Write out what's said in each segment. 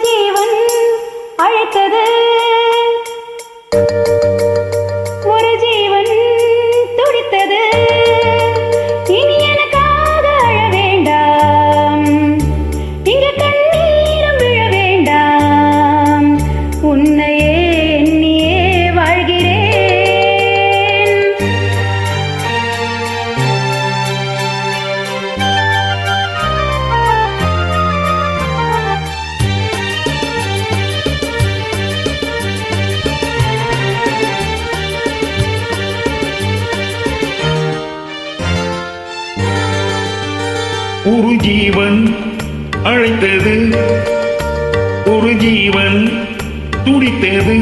ஜீவன் அழைத்தது, ஒரு ஜீவன் துடித்தது. இனி எனக்காக அழ வேண்டாம், இங்கு கண்ணீரும் விழ வேண்டாம். உன்னையே எண்ணியே வாழ்கிறேன். ஒரு ஜீவன் அழைத்தது, ஒரு ஜீவன் துடித்தது.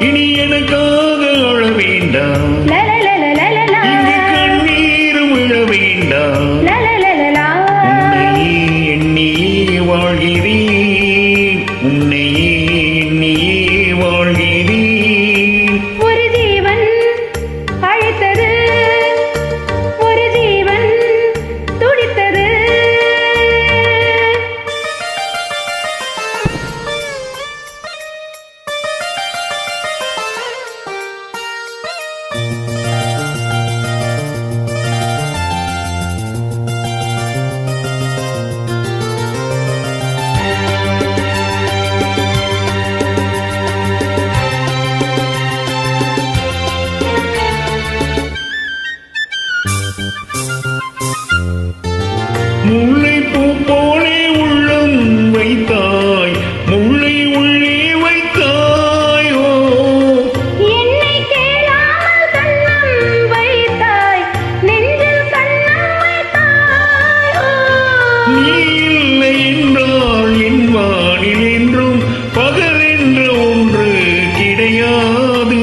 இனி எனக்காக அழ வேண்டாம், இங்கு கண்ணீரும் விழ வேண்டாம். உன்னையே எண்ணியே வாழ்கிறேன், உன்னையே எண்ணியே வாழ்கிறேன். ஒரு ஜீவன் அழைத்தது, ஒரு ஜீவன் துடித்தது. முல்லைப்பூ போலே உள்ளம் வைத்தாய், முல்லை உள்ளே வைத்தாயோ. என்னை கேளாமல் கண்ணம் வைத்தாய், நெஞ்சில் கண்ணம் வைத்தாயோ. நீ இல்லை என்றால் என் வானில் என்றும் பகல் என்ற ஒன்று கிடையாது.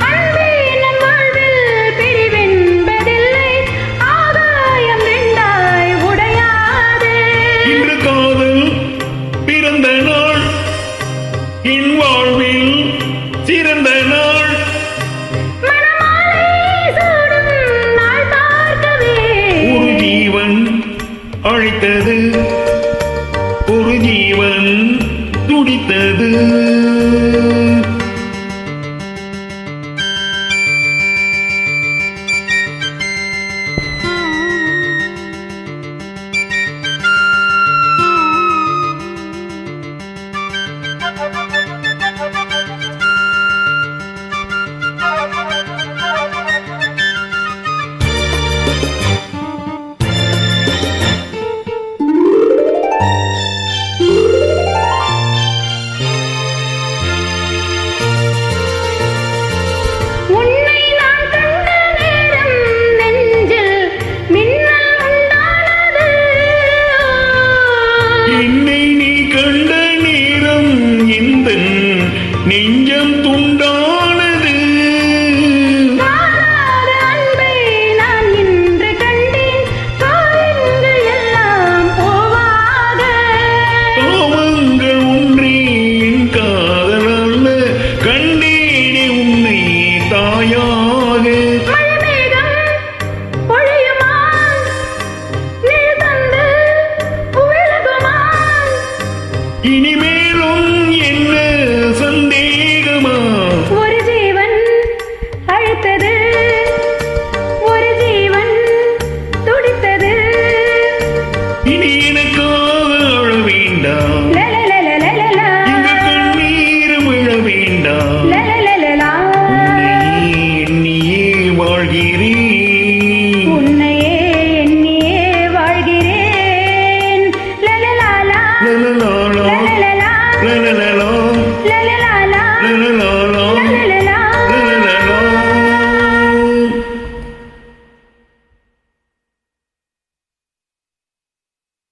அன்பே நம் வாழ்வில் பிரிவென்பதில்லை, ஆகாயம் ரெண்டாய் உடையாது. இன்று காதல் பிறந்த நாள், என் வாழ்வில் சிறந்த நாள். மணமாலை சூடும் நாள் பார்க்கவே. ஒரு ஜீவன் அழைத்தது, ஒரு ஜீவன் துடித்தது.